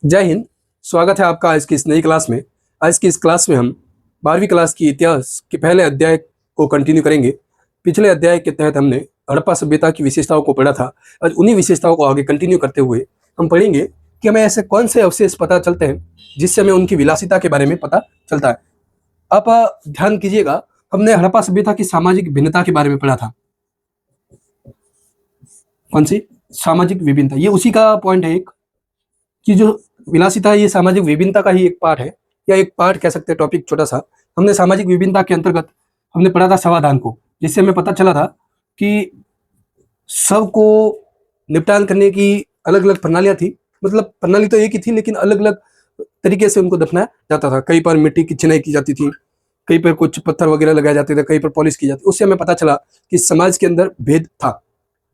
जय हिंद। स्वागत है आपका आज की इस नई क्लास में। आज की इस क्लास में हम 12वीं क्लास की इतिहास के पहले अध्याय को कंटिन्यू करेंगे। पिछले अध्याय के तहत हमने हड़प्पा सभ्यता की विशेषताओं को पढ़ा था। आज उन्हीं विशेषताओं को आगे कंटिन्यू करते हुए हम पढ़ेंगे कि हमें ऐसे कौन से अवशेष पता चलते हैं जिससे हमें उनकी विलासिता के बारे में पता चलता है। आप ध्यान कीजिएगा, हमने हड़प्पा सभ्यता की सामाजिक भिन्नता के बारे में पढ़ा था। कौन सी? सामाजिक विभिन्नता। ये उसी का पॉइंट है एक, कि जो विलासिता है ये सामाजिक विभिन्नता का ही एक पार्ट है, या एक पार्ट कह सकते हैं, टॉपिक छोटा सा। हमने सामाजिक विभिन्नता के अंतर्गत हमने पढ़ा था समाधान को, जिससे हमें पता चला था कि सबको निपटान करने की अलग अलग प्रणालियां थी। मतलब प्रणाली तो एक ही थी, लेकिन अलग अलग तरीके से उनको दफनाया जाता था। कहीं पर मिट्टी की चिनाई की जाती थी, कहीं पर कुछ पत्थर वगैरह लगाए जाते थे, कहीं पर पॉलिश की जाती। उससे हमें पता चला कि समाज के अंदर भेद था।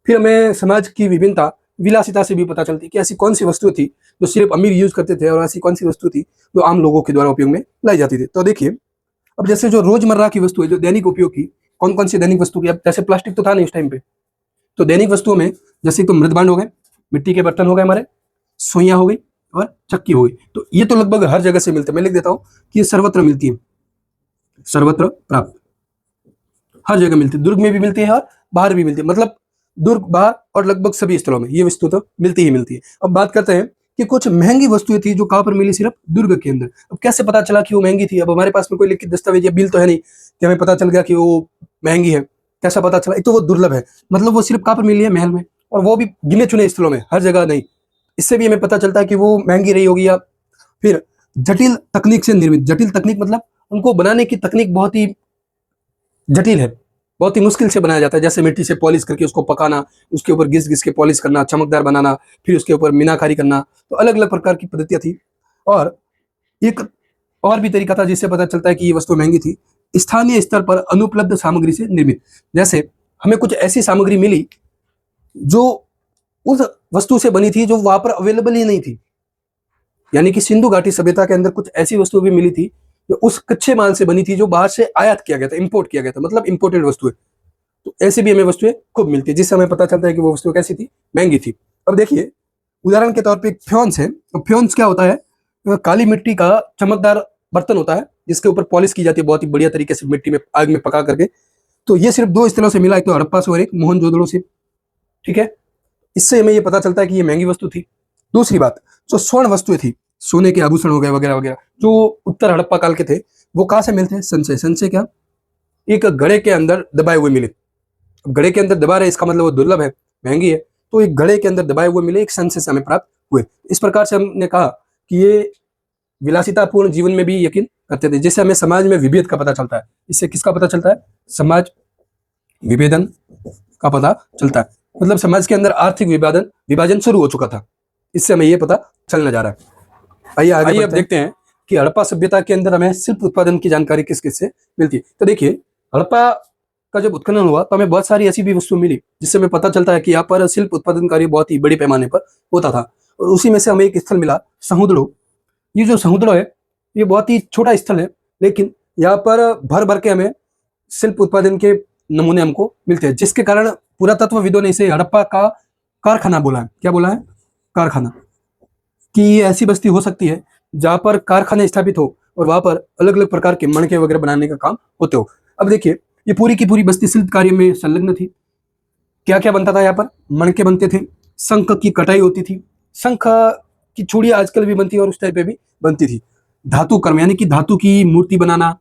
फिर हमें समाज की विभिन्नता विलासिता से भी पता चलती कि ऐसी कौन सी वस्तु थी जो सिर्फ अमीर यूज करते थे, और ऐसी कौन सी वस्तु थी जो आम लोगों के द्वारा उपयोग में लाई जाती थी। तो देखिए, अब जैसे जो रोजमर्रा की वस्तु है, जो दैनिक उपयोग की, कौन कौन सी दैनिक वस्तु की? अब जैसे प्लास्टिक तो था नहीं उस टाइम पे, तो दैनिक वस्तुओं में जैसे तो मृदभांड हो गए, मिट्टी के बर्तन हो गए, हमारे सुइयां हो गई और चक्की हो गई। तो ये तो लगभग हर जगह से मिलते हैं। मैं लिख देता हूँ कि ये सर्वत्र मिलती है, सर्वत्र प्राप्त, हर जगह मिलती है। दुर्ग में भी मिलती है और बाहर भी मिलती है। मतलब दुर्ग, बाहर और लगभग सभी स्थलों में ये वस्तु तो मिलती ही मिलती है। अब बात करते हैं कि कुछ महंगी वस्तुएं थी जो कहां पर मिली? सिर्फ दुर्ग के अंदर। अब कैसे पता चला कि वो महंगी थी? अब हमारे पास में कोई लिखित दस्तावेज या बिल तो है नहीं कि हमें पता चल गया कि वो महंगी है। कैसा पता चला? एक तो वो दुर्लभ है, मतलब वो सिर्फ कहां पर मिली है? महल में, और वो भी गिने चुने स्थलों में, हर जगह नहीं। इससे भी हमें पता चलता है कि वो महंगी रही होगी। या फिर जटिल तकनीक से निर्मित। जटिल तकनीक मतलब उनको बनाने की तकनीक बहुत ही जटिल है, बहुत ही मुश्किल से बनाया जाता है। जैसे मिट्टी से पॉलिश करके उसको पकाना, उसके ऊपर घिस घिस के पॉलिश करना, चमकदार बनाना, फिर उसके ऊपर मीनाकारी करना। तो अलग अलग प्रकार की पद्धतियां थी। और एक और भी तरीका था जिससे पता चलता है कि ये वस्तु महंगी थी। स्थानीय स्तर पर अनुपलब्ध सामग्री से निर्मित। जैसे हमें कुछ ऐसी सामग्री मिली जो उस वस्तु से बनी थी जो वहां पर अवेलेबल ही नहीं थी। यानी कि सिंधु घाटी सभ्यता के अंदर कुछ ऐसी वस्तु भी मिली थी जो उस कच्चे माल से बनी थी, जो बाहर से आयात किया गया था, इंपोर्ट किया गया था, मतलब इंपोर्टेड वस्तुएं। तो ऐसे भी हमें वस्तुएं खूब मिलती है, जिससे हमें पता चलता है कि वो वस्तु कैसी थी? महंगी थी। अब देखिए, उदाहरण के तौर पे एक फ्योन्स है। फ्योन्स क्या होता है? काली मिट्टी का चमकदार बर्तन होता है जिसके ऊपर पॉलिश की जाती है बहुत ही बढ़िया तरीके से, मिट्टी में आग में पका करके। तो ये सिर्फ दो स्थलों से मिला, एक तो हड़प्पा से और एक मोहनजोदड़ो से। ठीक है, इससे हमें ये पता चलता है कि ये महंगी वस्तु थी। दूसरी बात, जो स्वर्ण वस्तुएं थी, सोने के आभूषण हो गए वगैरह वगैरह, जो उत्तर हड़प्पा काल के थे, वो कहां से मिलते हैं? संचय। संचय क्या? एक घड़े के अंदर दबाए हुए मिले। घड़े के अंदर दबा रहे, इसका मतलब वो दुर्लभ है, महंगी है। तो एक घड़े के अंदर दबाए हुए मिले, एक संचय से हमें प्राप्त हुए। इस प्रकार से हमने कहा कि ये विलासितापूर्ण जीवन में भी यकीन करते थे, जिससे हमें समाज में विभेद का पता चलता है। इससे किसका पता चलता है? समाज विभेदन का पता चलता है। मतलब समाज के अंदर आर्थिक विभाजन विभाजन शुरू हो चुका था। इससे हमें ये पता चलने जा रहा है। आइए आगे अब देखते हैं कि हड़प्पा सभ्यता के अंदर हमें शिल्प उत्पादन की जानकारी किस किस से मिलती है। तो देखिए, हड़प्पा का जब उत्खनन हुआ तो हमें बहुत सारी ऐसी भी वस्तु मिली जिससे हमें पता चलता है कि यहाँ पर शिल्प उत्पादन कार्य बहुत ही बड़े पैमाने पर होता था। और उसी में से हमें एक स्थल मिला, समुद्रो। ये जो समुद्रो है, ये बहुत ही छोटा स्थल है, लेकिन यहाँ पर भर भर के हमें शिल्प उत्पादन के नमूने हमको मिलते हैं, जिसके कारण पुरातत्वविदों ने इसे हड़प्पा का कारखाना बोला है। क्या बोला है? कारखाना। कि ये ऐसी बस्ती हो सकती है जहां पर कारखाने स्थापित हो और वहां पर अलग अलग प्रकार के मणके वगैरह बनाने का काम होते हो। अब देखिए, ये पूरी की पूरी बस्ती शिल्प कार्य में संलग्न थी। क्या क्या बनता था यहाँ पर? मणके बनते थे, शंख की कटाई होती थी, शंख की चूड़ियां आजकल भी बनती है और उस टाइप पे भी बनती थी। धातु कर्म, यानी कि धातु की मूर्ति बनाना,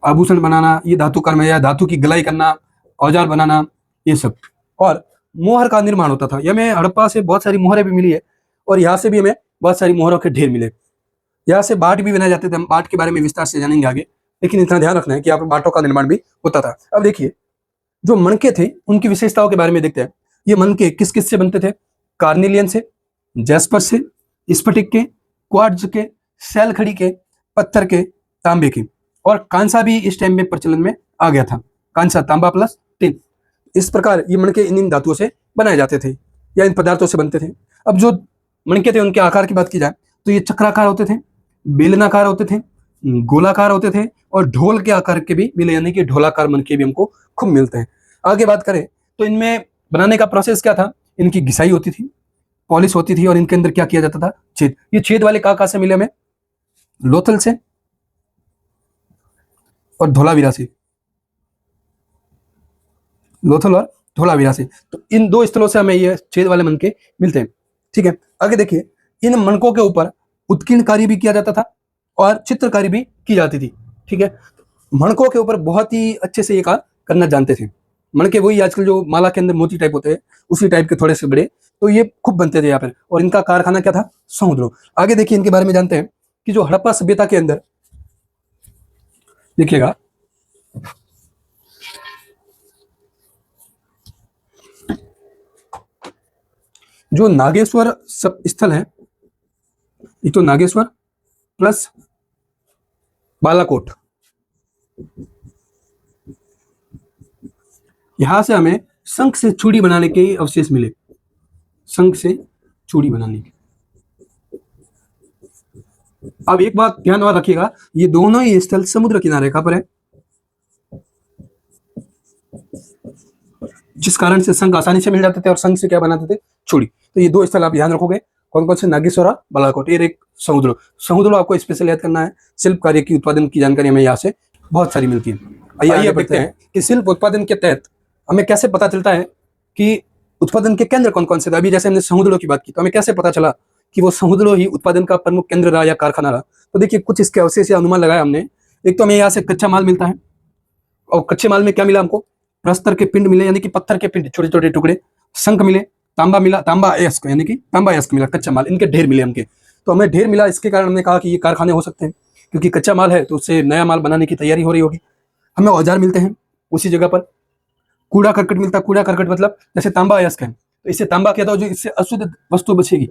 आभूषण बनाना, ये धातु कर्म है। या धातु की गलाई करना, औजार बनाना, ये सब। और मोहर का निर्माण होता था। ये हमें हड़प्पा से बहुत सारी मोहरें भी मिली है, और यहाँ से भी हमें बहुत सारी मोहरों के ढेर मिले। यहाँ से बाट भी बनाए जाते थे। हम बाट के बारे में विस्तार से जानेंगे आगे, लेकिन इतना ध्यान रखना है कि यहाँ पर बाटों का निर्माण भी होता था। अब देखिए, जो मणके थे उनकी विशेषताओं के बारे में देखते हैं। ये मणके किस किस से बनते थे? कार्निलियन से, जैस्पर से, स्फटिक के, क्वार्ट्ज के, सैलखड़ी के, पत्थर के, तांबे के, और कांसा भी इस टाइम में प्रचलन में आ गया था। कांसा, तांबा प्लस टिन। इस प्रकार ये मणके इन धातुओं से बनाए जाते थे या इन पदार्थों से बनते थे। अब जो मणके थे उनके आकार की बात की जाए तो ये चक्राकार होते थे, बेलनाकार होते थे, गोलाकार होते थे, और ढोल के आकार के भी मिले, यानी कि ढोलाकार मणके भी हमको खूब मिलते हैं। आगे बात करें तो इनमें बनाने का प्रोसेस क्या था? इनकी घिसाई होती थी, पॉलिश होती थी और इनके अंदर क्या किया जाता था, छेद। ये छेद वाले कहाँ से मिले हमें, लोथल से और धोलावीरा से, लोथल और धोलावीरा से। तो इन दो स्थलों से हमें ये छेद वाले मनके मिलते हैं। ठीक है, आगे देखिए, इन मनकों के ऊपर उत्कीर्ण कार्य भी किया जाता था और चित्रकारी भी की जाती थी। ठीक है, मणकों के ऊपर बहुत ही अच्छे से ये काम करना जानते थे। मणके वही आजकल जो माला के अंदर मोती टाइप होते हैं, उसी टाइप के थोड़े से बड़े, तो ये खूब बनते थे यहाँ पर। और इनका कारखाना क्या था, समुद्रों। आगे देखिए, इनके बारे में जानते हैं कि जो हड़प्पा सभ्यता के अंदर देखिएगा, जो नागेश्वर स्थल है, एक तो नागेश्वर प्लस बालाकोट, यहां से हमें शंख से चूड़ी बनाने के अवशेष मिले, शंख से चूड़ी बनाने के। अब एक बात ध्यान और रखिएगा, ये दोनों ही स्थल समुद्र किनारे कहां पर है, जिस कारण से शंख आसानी से मिल जाते थे और शंख से क्या बनाते थे, चूड़ी। तो ये दो स्थल आप ध्यान रखोगे, कौन कौन से, नागेश्वर और बालाकोट। ये एक समुद्र, समुद्र आपको स्पेशल याद करना है। शिल्प कार्य की उत्पादन की जानकारी हमें यहाँ से बहुत सारी मिलती है। आइए देखते हैं कि शिल्प उत्पादन के तहत हमें कैसे पता चलता है कि उत्पादन के केंद्र कौन कौन से थे। अभी जैसे हमने समुद्रों की बात की, तो हमें कैसे पता चला कि वो समुद्रों ही उत्पादन का प्रमुख केंद्र रहा या कारखाना रहा। तो देखिए, कुछ इसके अवशेष या अनुमान लगाया हमने। एक तो हमें यहाँ से कच्चा माल मिलता है, और कच्चे माल में क्या मिला हमको, प्रस्तर के पिंड मिले, यानी कि पत्थर के पिंड, छोटे छोटे टुकड़े। शंख मिले, तांबा मिला, तांबा अयस्क यानी कि तांबा अयस्क मिला, कच्चा माल, इनके ढेर मिले हमके। तो हमें ढेर मिला, इसके कारण हमने कहा कि ये कारखाने हो सकते हैं, क्योंकि कच्चा माल है तो उससे नया माल बनाने की तैयारी हो रही होगी। हमें औजार मिलते हैं उसी जगह पर। कूड़ा करकट मिलता है, कूड़ा करकट मतलब जैसे तांबा अयस्क है, तो इससे तांबा क्या था, जो इससे अशुद्ध वस्तु बचेगी,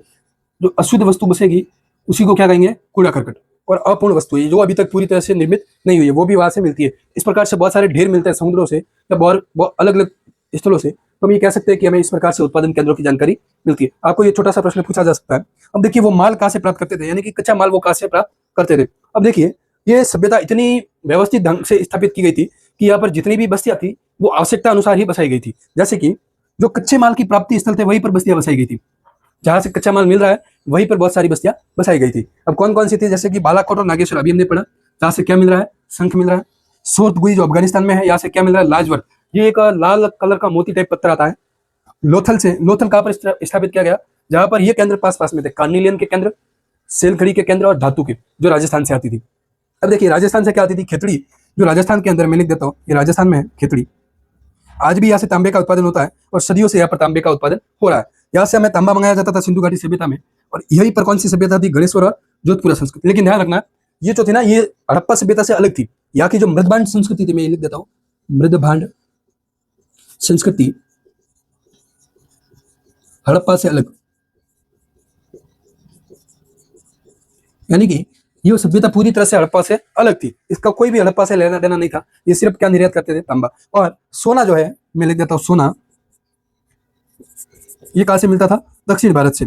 जो अशुद्ध वस्तु बचेगी उसी को क्या कहेंगे, कूड़ा करकट। और अपूर्ण वस्तु जो अभी तक पूरी तरह से निर्मित नहीं हुई है, वो भी वहां से मिलती है। इस प्रकार से बहुत सारे ढेर मिलते हैं समुद्रों से या बहुत अलग अलग स्थलों से। तो हम ये कह सकते हैं कि हमें इस प्रकार से उत्पादन केंद्रों की जानकारी मिलती है। आपको ये छोटा सा प्रश्न पूछा जा सकता है। अब देखिए, वो माल कहाँ से प्राप्त करते थे, यानी कि कच्चा माल वो कहाँ से प्राप्त करते थे। अब देखिए, ये सभ्यता इतनी व्यवस्थित ढंग से स्थापित की गई थी कि यहाँ पर जितनी भी बस्तियां थी वो आवश्यकता अनुसार ही बसाई गई थी। जैसे कि जो कच्चे माल की प्राप्ति स्थल थे वहीं पर बस्तियां बसाई गई थी, जहां से कच्चा माल मिल रहा है वहीं पर बहुत सारी बस्तियां बसाई गई थी। अब कौन कौन सी थी, जैसे कि बालाकोट और नागेश्वर अभी हमने पढ़ा, जहां से क्या मिल रहा है, शंख मिल रहा है। सोरतगुई जो अफगानिस्तान में है, यहाँ से क्या मिल रहा है, लाजवर्क, ये एक लाल कलर का मोती टाइप पत्थर आता है। लोथल से, लोथल कहाँ पर स्थापित किया गया, जहां पर ये केंद्र पास पास में थे, कार्निलियन के केंद्र, सेलखड़ी के केंद्र और धातु के, जो राजस्थान से आती थी। अब देखिए, राजस्थान से क्या आती थी, खेतड़ी, जो राजस्थान के अंदर मैं लिख देता हूँ, ये राजस्थान में है खेतड़ी। आज भी यहाँ से तांबे का उत्पादन होता है और सदियों से यहाँ पर तांबे का उत्पादन हो रहा है। यहाँ से हमें तांबा मंगाया जाता था सिंधु घाटी सभ्यता में, और यही पर कौन सी सभ्यता थी, गणेश्वर और जोधपुरा संस्कृति। लेकिन ध्यान रखना, ये जो थी ना, ये हड़प्पा सभ्यता से अलग थी। यहाँ की जो मृदभांड संस्कृति थी, मैं ये लिख देता हूँ, मृदभांड संस्कृति हड़प्पा से अलग, यानी कि ये सभ्यता पूरी तरह से हड़प्पा से अलग थी। इसका कोई भी हड़प्पा से लेना देना नहीं था। ये सिर्फ क्या निर्यात करते थे, तांबा। और सोना जो है, मैं लिख देता हूँ, सोना ये कहां से मिलता था, दक्षिण भारत से।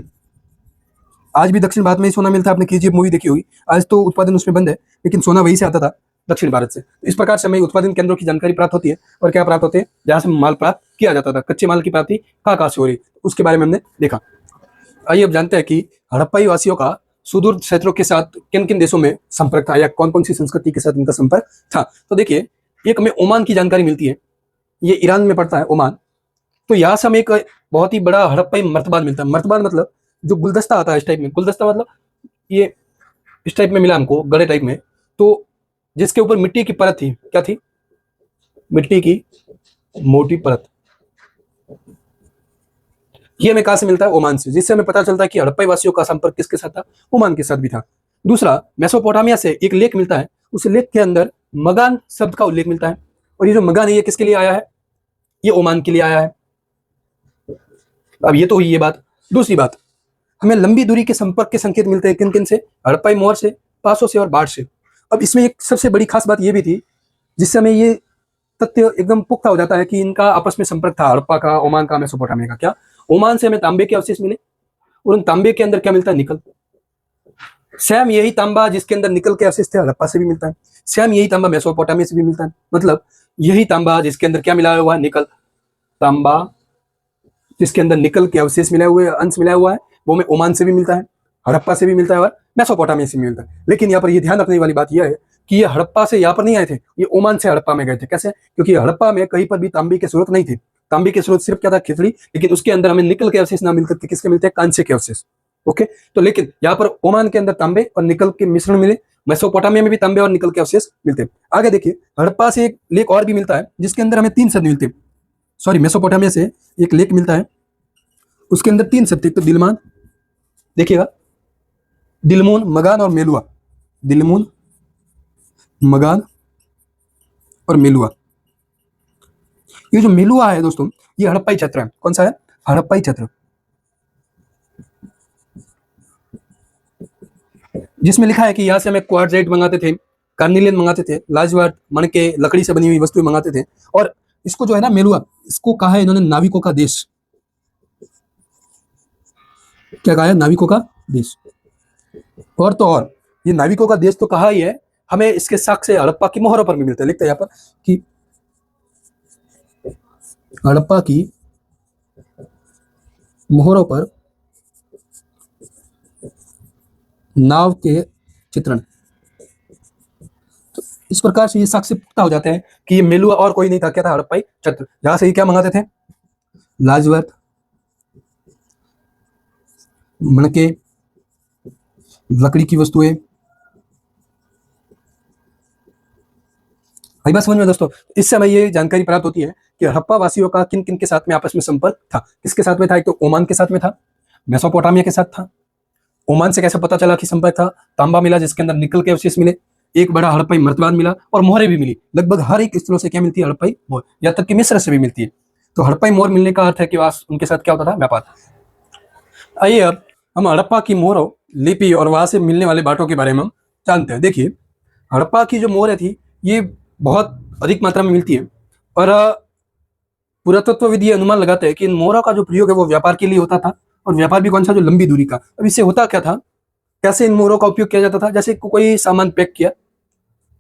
आज भी दक्षिण भारत में ही सोना मिलता है। आपने केजीएफ मूवी देखी होगी, आज तो उत्पादन उसमें बंद है, लेकिन सोना वहीं से आता था, दक्षिण भारत से। तो इस प्रकार से हमें उत्पादन केंद्रों की जानकारी प्राप्त होती है। और क्या प्राप्त होते हैं, जहां से माल प्राप्त किया जाता था, कच्चे माल की प्राप्ति कहाँ से हो रही, उसके बारे में हमने देखा। आइए अब जानते हैं कि हड़प्पाई वासियों का सुदूर क्षेत्रों के साथ किन किन देशों में संपर्क था, या कौन कौन सी संस्कृति के साथ इनका संपर्क था। तो देखिए, एक हमें ओमान की जानकारी मिलती है, ये ईरान में पड़ता है, ओमान। तो यहाँ से हमें एक बहुत ही बड़ा हड़प्पाई मर्तबान मिलता है। मर्तबान मतलब जो गुलदस्ता आता है इस टाइप में, गुलदस्ता मतलब ये इस टाइप में मिला हमको, गड़े टाइप में, तो जिसके ऊपर मिट्टी की परत थी, क्या थी, मिट्टी की मोटी परत। ये हमें कहां से मिलता है, ओमान से, जिससे हमें पता चलता है कि हड़प्पाई वासियों का संपर्क किसके साथ था, ओमान के साथ भी था। दूसरा, मेसोपोटामिया से एक लेख मिलता है, उस लेख के अंदर मगान शब्द का उल्लेख मिलता है। और ये जो मगान है, ये किसके लिए आया है, ये ओमान के लिए आया है। अब ये तो हुई ये बात। दूसरी बात, हमें लंबी दूरी के संपर्क के संकेत मिलते हैं, किन किन से, हड़प्पाई मोहर से, पासो से और बाढ़ से। अब इसमें एक सबसे बड़ी खास बात ये भी थी, जिससे हमें ये तथ्य एकदम पुख्ता हो जाता है कि इनका आपस में संपर्क था, हड़प्पा का, ओमान का, मेसोपोटामिया का। क्या, ओमान से हमें तांबे के अवशेष मिले, और उन तांबे के अंदर क्या मिलता है, निकल। सेम यही तांबा जिसके अंदर निकल के अवशेष थे, हड़प्पा से भी मिलता है। सेम यही तांबा मेसोपोटामिया से भी मिलता है। मतलब यही तांबा जिसके अंदर क्या मिला हुआ है, निकल, तांबा जिसके अंदर निकल के अवशेष मिला हुआ है, अंश मिला हुआ है, वो हमें ओमान से भी मिलता है, हड़प्पा से भी मिलता है और मेसोपोटामिया से भी मिलता है। लेकिन यहाँ पर ये ध्यान रखने वाली बात यह है कि ये हड़प्पा से यहाँ पर नहीं आए थे, ये ओमान से हड़प्पा में गए थे। कैसे? क्योंकि हड़प्पा में कहीं पर भी तांबे के स्रोत नहीं थे, तांबे के स्रोत सिर्फ क्या था, खिचड़ी, लेकिन उसके अंदर हमें निकल के अवशेष ना मिलते थे, किसके मिलते हैं, कांस्य के अवशेष। ओके, तो लेकिन यहाँ पर ओमान के अंदर तांबे और निकल के मिश्रण मिले, मेसोपोटामिया में भी तांबे और निकल के अवशेष मिलते हैं। आगे देखिए, हड़प्पा से एक लेख और भी मिलता है जिसके अंदर हमें 3 शब्द मिलते हैं। सॉरी, मेसोपोटामिया से एक लेख मिलता है, उसके अंदर 3 शब्द, एक तो दिलमान, देखिएगा, दिलमून, मगान और मेलुआ। दिलमून, मगान और मेलुआ। ये जो मेलुआ है दोस्तों, ये हड़प्पाई क्षेत्र है। कौन सा है? हड़प्पाई क्षेत्र, जिसमें लिखा है कि यहाँ से हमें क्वार्टजाइट मंगाते थे, कार्निलियन मंगाते थे, लाजवाब मणके, लकड़ी से बनी हुई वस्तुएं मंगाते थे। और इसको जो है ना मेलुआ, इसको कहा है इन्होंने नाविकों का देश। क्या कहा है? नाविकों का देश। और तो और ये नाविकों का देश तो कहा ही है, हमें इसके साक्ष्य हड़प्पा की मोहरों पर भी मिलते हैं। लिखते हैं यहाँ पर कि हड़प्पा की मोहरों पर नाव के चित्रण। तो इस प्रकार से ये साक्ष्य पुख्ता हो जाते हैं कि ये मेलुआ और कोई नहीं था, क्या था? हड़प्पाई क्षेत्र। जहां से ये क्या मंगाते थे? लाजवर्त, मणके, लकड़ी की वस्तुएं। आई बात समझ में दोस्तों? इससे हमें ये जानकारी प्राप्त होती है कि हड़प्पा वासियों का किन किन के साथ में आपस में संपर्क था। किसके साथ में था? एक तो ओमान के साथ में था, मेसोपोटामिया के साथ था। ओमान से कैसे पता चला कि संपर्क था? तांबा मिला जिसके अंदर निकल के अवशेष मिले, एक बड़ा हड़प्पाई मर्तबान मिला और मोहरें भी मिली। लगभग हर एक स्थलों से क्या मिलती है? हड़प्पाई मोहर, यहाँ तक कि मिस्र से भी मिलती है। तो हड़प्पाई मोहर मिलने का अर्थ है कि उनके साथ क्या होता था? व्यापार। आइए अब हम हड़प्पा की मोहरों, लिपि और वहां से मिलने वाले बाटों के बारे में हम जानते हैं। देखिए, हड़प्पा की जो मोहरें थी ये बहुत अधिक मात्रा में मिलती है और पुरातत्वविद ये अनुमान लगाते हैं कि इन मोहरों का जो प्रयोग है वो व्यापार के लिए होता था, और व्यापार भी कौन सा? जो लंबी दूरी का। अब इससे होता क्या था? कैसे इन मोहरों का उपयोग किया जाता था? जैसे कोई सामान पैक किया,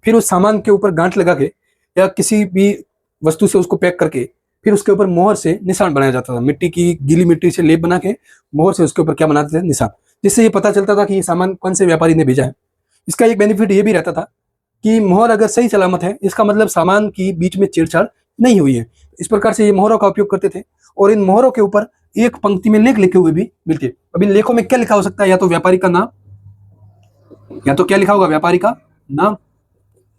फिर उस सामान के ऊपर गांठ लगा के या किसी भी वस्तु से उसको पैक करके फिर उसके ऊपर मोहर से निशान बनाया जाता था। मिट्टी की, गीली मिट्टी से लेप बना के मोहर से उसके ऊपर क्या बनाते थे? निशान, जिससे ये पता चलता था कि ये सामान कौन से व्यापारी ने भेजा है। इसका एक बेनिफिट ये भी रहता था कि मोहर अगर सही सलामत है, इसका मतलब सामान की बीच में छेड़छाड़ नहीं हुई है। इस प्रकार से ये मोहरों का उपयोग करते थे। और इन मोहरों के ऊपर एक पंक्ति में लेख लिखे हुए भी मिलते हैं। अब इन लेखों में क्या लिखा हो सकता है? या तो व्यापारी का नाम, या तो क्या लिखा होगा? व्यापारी का नाम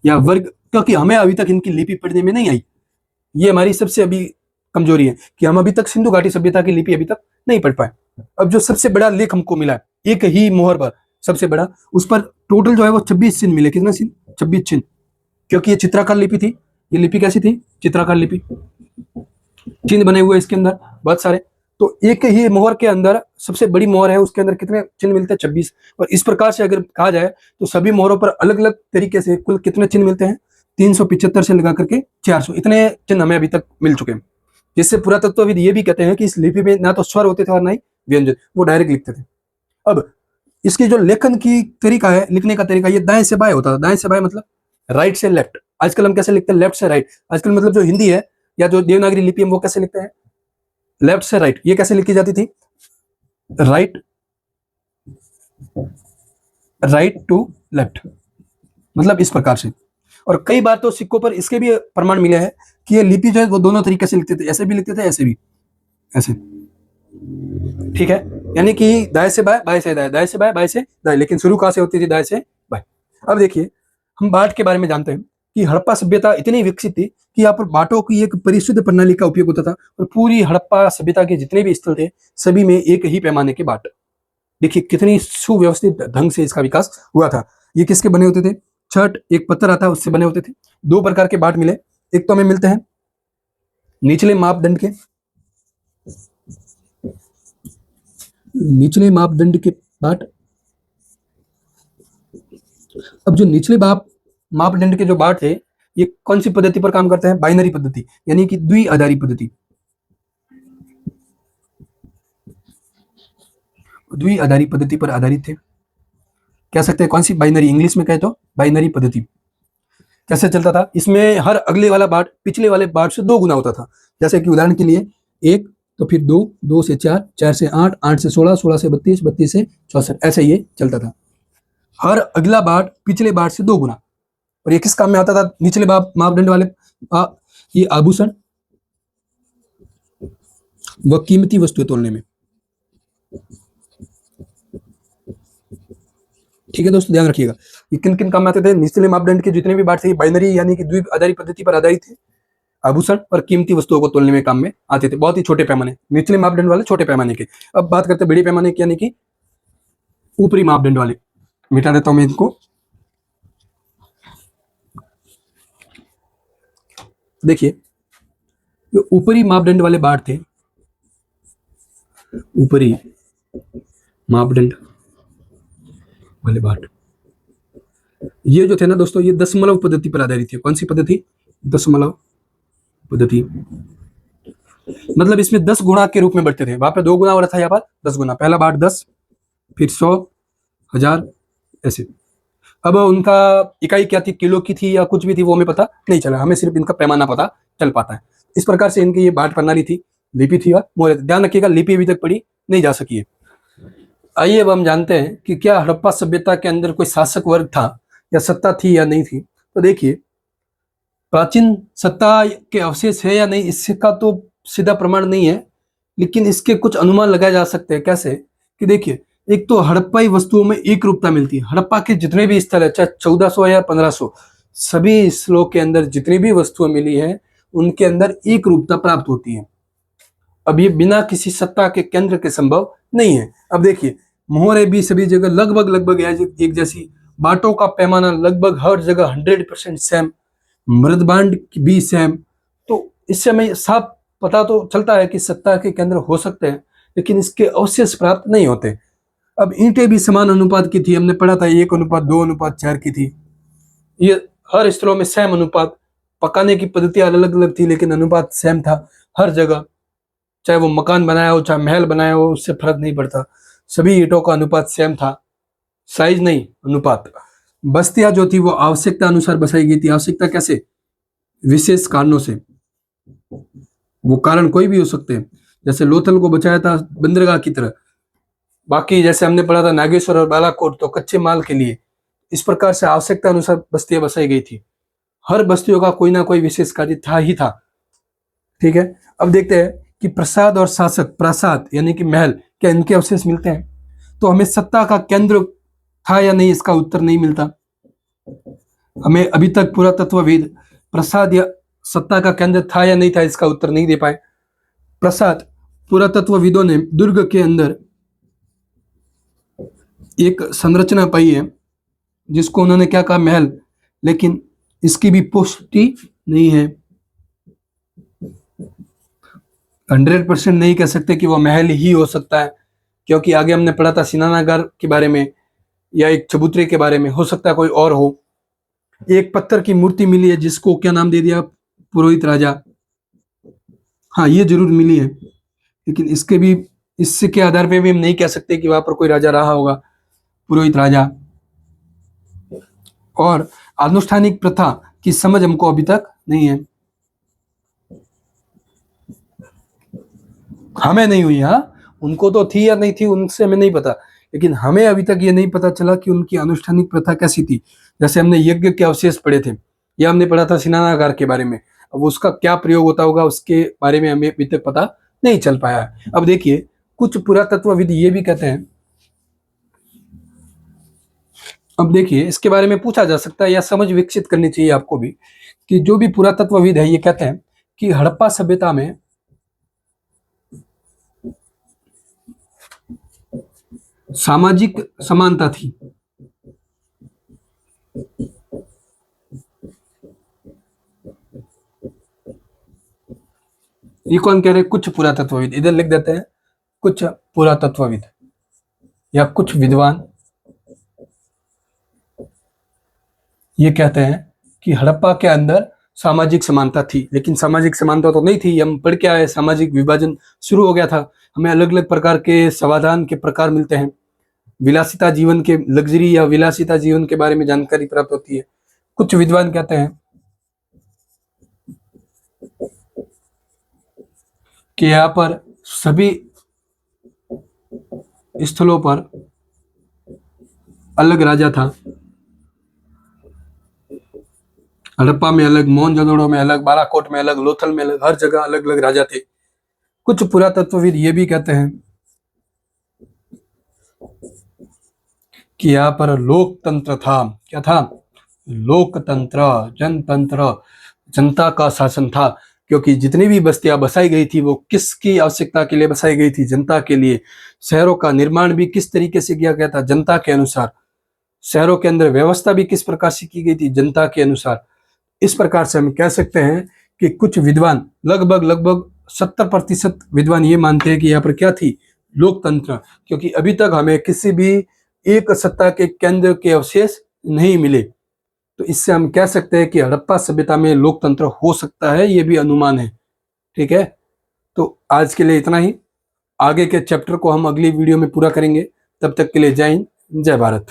या वर्ग, क्योंकि हमें अभी तक इनकी लिपि पढ़ने में नहीं आई। ये हमारी सबसे अभी कमजोरी है कि हम अभी तक सिंधु घाटी सभ्यता की लिपि अभी तक नहीं पढ़ पाए। अब जो सबसे बड़ा लेख हमको मिला है एक ही मोहर पर, सबसे बड़ा, उस पर टोटल जो है वो 26 चिन्ह मिले। कितने चिन्ह? 26 चिन्ह, क्योंकि ये चित्राकार लिपि थी। ये लिपि कैसी थी? चित्राकार लिपि, चिन्ह बने हुए इसके अंदर बहुत सारे। तो एक ही मोहर के अंदर सबसे बड़ी मोहर है, उसके अंदर कितने चिन्ह मिलते हैं? 26। और इस प्रकार से अगर कहा जाए तो सभी मोहरों पर अलग अलग तरीके से कुल कितने चिन्ह मिलते हैं? 375 से लगा करके 400, इतने चिन्ह हमें अभी तक मिल चुके हैं। जिससे पुरातत्वविद ये भी कहते हैं कि इस लिपि में ना तो स्वर होते थे और ना ही व्यंजन, वो डायरेक्ट लिखते थे। अब इसकी जो लेखन की तरीका है, लिखने का तरीका, ये दाएं से बाएं होता था। दाएं से बाएं मतलब राइट से लेफ्ट। आजकल हम कैसे लिखते हैं? लेफ्ट से राइट। आजकल मतलब जो हिंदी है या जो देवनागरी लिपि है वो कैसे लिखते हैं? लेफ्ट से राइट। ये कैसे लिखी जाती थी? राइट, राइट टू लेफ्ट, मतलब इस प्रकार से। और कई बार तो सिक्कों पर इसके भी प्रमाण मिले हैं कि ये लिपि जो है वो दोनों तरीके से लिखते थे, ऐसे भी लिखते थे, ऐसे भी, ऐसे। ठीक है, यानी कि दाएं से बाएं, बाएं से दाएं, दाएं से बाएं, बाएं से दाएं, लेकिन शुरू कहां से होती थी? दाएं से बाएं। अब देखिए, हम बाट के बारे में जानते हैं कि हड़प्पा सभ्यता इतनी विकसित थी कि यहाँ पर बाटों की एक परिशुद्ध प्रणाली का उपयोग होता था। और पूरी हड़प्पा सभ्यता के जितने भी स्थल थे सभी में एक ही पैमाने के बाट। देखिए कितनी सुव्यवस्थित ढंग से इसका विकास हुआ था। ये किसके बने होते थे? छठ, एक पत्थर आता है उससे बने होते थे। 2 प्रकार के बाट मिले। एक तो हमें मिलते हैं निचले मापदंड के, निचले मापदंड के बाट। अब जो निचले मापदंड के जो बाट थे ये कौन सी पद्धति पर काम करते हैं? बाइनरी पद्धति, यानी कि द्विआधारी पद्धति। द्विआधारी पद्धति पर आधारित थे। कह सकते हैं कौन सी? बाइनरी। इंग्लिश में कहे तो बाइनरी पद्धति। कैसे चलता था? इसमें हर अगले वाला बाट पिछले वाले बाट से 2 गुना होता था। जैसे कि उदाहरण के लिए 1 तो फिर 2, 2 से 4, 4 से 8, 8 से 16, 16 से 32, 32 से 64, ऐसे ये चलता था। हर अगला बाट पिछले बाट से 2 गुना। और ये किस काम में आता था? निचले मापदंड वाले ये आभूषण व कीमती वस्तुएं तोलने में। ठीक है दोस्तों, ध्यान रखिएगा। ये किन किन काम में आते थे? निचले मापदंड के जितने भी बाट थे, बाइनरी यानी कि द्विप आधारित पद्धति पर आधारित थे, आभूषण और कीमती वस्तुओं को तोलने में काम में आते थे। बहुत ही छोटे पैमाने, निचले मापदंड वाले छोटे पैमाने के। अब बात करते हैं बड़े पैमाने की, यानी कि ऊपरी मापदंड वाले। मिटा देता हूं मैं इनको। देखिए, जो ऊपरी मापदंड वाले बाट थे, ऊपरी मापदंड वाले बाट, ये जो थे ना दोस्तों, ये दशमलव पद्धति पर आधारित थे। कौन सी पद्धति? दशमलव पद्धति। मतलब इसमें 10 गुणा के रूप में बढ़ते थे। वहां पे 2 गुना हो रहा था, यहाँ पर 10 गुना। पहला बाट 10, फिर 100, 1000, ऐसे। अब उनका इकाई क्या थी, किलो की थी या कुछ भी थी, वो हमें पता नहीं चला। हमें सिर्फ इनका पैमाना पता चल पाता है। इस प्रकार से इनकी ये बाट प्रणाली थी, लिपि थी और मोहर। ध्यान रखिएगा, लिपि अभी तक पढ़ी नहीं जा सकी है। आइए अब हम जानते हैं कि क्या हड़प्पा सभ्यता के अंदर कोई शासक वर्ग था या सत्ता थी या नहीं थी। तो देखिए, प्राचीन सत्ता के अवशेष है या नहीं, इसका तो सीधा प्रमाण नहीं है, लेकिन इसके कुछ अनुमान लगाए जा सकते हैं। कैसे? कि देखिए, एक तो हड़प्पाई वस्तुओं में एक रूपता मिलती है। हड़प्पा के जितने भी स्थल है, चाहे 1400 या 1500, सभी स्थलों के अंदर जितनी भी वस्तुएं मिली है, उनके अंदर एक रूपता प्राप्त होती है। अब ये बिना किसी सत्ता के केंद्र के संभव नहीं है। अब देखिए, मोहरे भी सभी जगह लगभग एक जैसी, बाटों का पैमाना लगभग हर जगह 100% सेम, मृदबांड भी सेम। तो इससे हमें साफ पता तो चलता है कि सत्ता के केंद्र हो सकते हैं, लेकिन इसके अवशेष प्राप्त नहीं होते। अब ईंटें भी समान अनुपात की थी, हमने पढ़ा था 1:2:4 की थी। ये हर स्थलों में सेम अनुपात। पकाने की पद्धतियां अलग अलग थी, लेकिन अनुपात सेम था हर जगह। चाहे वो मकान बनाया हो, चाहे महल बनाया हो, उससे फर्क नहीं पड़ता। सभी ईंटों का अनुपात सेम था, साइज नहीं, अनुपात। बस्तियां जो थी वो आवश्यकता अनुसार बसाई गई थी। आवश्यकता कैसे? विशेष कारणों से। वो कारण कोई भी हो सकते हैं, जैसे लोथल को बचाया था बंदरगाह की तरह। बाकी जैसे हमने पढ़ा था नागेश्वर और बालाकोट, तो कच्चे माल के लिए। इस प्रकार से आवश्यकता अनुसार बस्तियां बसाई गई थी। हर बस्तियों का कोई ना कोई विशेष कार्य था ही था। ठीक है, अब देखते हैं कि प्रसाद और शासक, प्रासाद यानी कि महल, क्या इनके अवशेष मिलते हैं? तो हमें सत्ता का केंद्र था या नहीं, इसका उत्तर नहीं मिलता। हमें अभी तक पुरातत्वविद प्रसाद या सत्ता का केंद्र था या नहीं था, इसका उत्तर नहीं दे पाए। प्रसाद, पुरातत्वविदों ने दुर्ग के अंदर एक संरचना पाई है, जिसको उन्होंने क्या कहा, महल, लेकिन इसकी भी पुष्टि नहीं है। 100% नहीं कह सकते कि वो महल ही हो सकता है, क्योंकि आगे हमने पढ़ा था सिनानागार के बारे में या एक चबूतरे के बारे में, हो सकता है कोई और हो। एक पत्थर की मूर्ति मिली है, जिसको क्या नाम दे दिया, पुरोहित राजा। हाँ, ये जरूर मिली है, लेकिन इससे के आधार पे भी हम नहीं कह सकते कि वहां पर कोई राजा रहा होगा, पुरोहित राजा। और आनुष्ठानिक प्रथा की समझ हमको अभी तक नहीं है, हमें नहीं हुई। हाँ, उनको तो थी या नहीं थी, उनसे हमें नहीं पता, लेकिन हमें अभी तक ये नहीं पता चला कि उनकी अनुष्ठानिक प्रथा कैसी थी। जैसे हमने यज्ञ के अवशेष पढ़े थे, या हमने पढ़ा था स्नानागार के बारे में। अब उसका क्या प्रयोग होता होगा, उसके बारे में हमें अभी तक पता नहीं चल पाया है। अब देखिए, कुछ पुरातत्वविद ये भी कहते हैं, अब देखिए इसके बारे में पूछा जा सकता है या समझ विकसित करनी चाहिए आपको भी, कि जो भी पुरातत्वविद है ये कहते हैं कि हड़प्पा सभ्यता में सामाजिक समानता थी। ये कौन कह रहे हैं? कुछ पुरातत्वविद, इधर लिख देते हैं कुछ पुरातत्वविद या कुछ विद्वान ये कहते हैं कि हड़प्पा के अंदर सामाजिक समानता थी। लेकिन सामाजिक समानता तो नहीं थी। हम पढ़ के आए, सामाजिक विभाजन शुरू हो गया था। हमें अलग अलग प्रकार के समाधान के प्रकार मिलते हैं, विलासिता जीवन के, लग्जरी या विलासिता जीवन के बारे में जानकारी प्राप्त होती है। कुछ विद्वान कहते हैं कि यहाँ पर सभी स्थलों पर अलग राजा था। हड़प्पा में अलग, मोहनजोदड़ो में अलग, बालाकोट में अलग, लोथल में अलग, हर जगह अलग अलग राजा थे। कुछ पुरातत्वविद ये भी कहते हैं कि यहाँ पर लोकतंत्र था। क्या था? लोकतंत्र, जनतंत्र, जनता का शासन था। क्योंकि जितनी भी बस्तियां बसाई गई थी वो किसकी आवश्यकता के लिए बसाई गई थी? जनता के लिए। शहरों का निर्माण भी किस तरीके से किया गया था? जनता के अनुसार। शहरों के अंदर व्यवस्था भी किस प्रकार से की गई थी? जनता के अनुसार। इस प्रकार से हम कह सकते हैं कि कुछ विद्वान, लगभग लगभग 70% विद्वान ये मानते हैं कि यहाँ पर क्या थी? लोकतंत्र। क्योंकि अभी तक हमें किसी भी एक सत्ता के केंद्र के अवशेष नहीं मिले, तो इससे हम कह सकते हैं कि हड़प्पा सभ्यता में लोकतंत्र हो सकता है, ये भी अनुमान है। ठीक है, तो आज के लिए इतना ही। आगे के चैप्टर को हम अगली वीडियो में पूरा करेंगे। तब तक के लिए जय हिंद, जय भारत।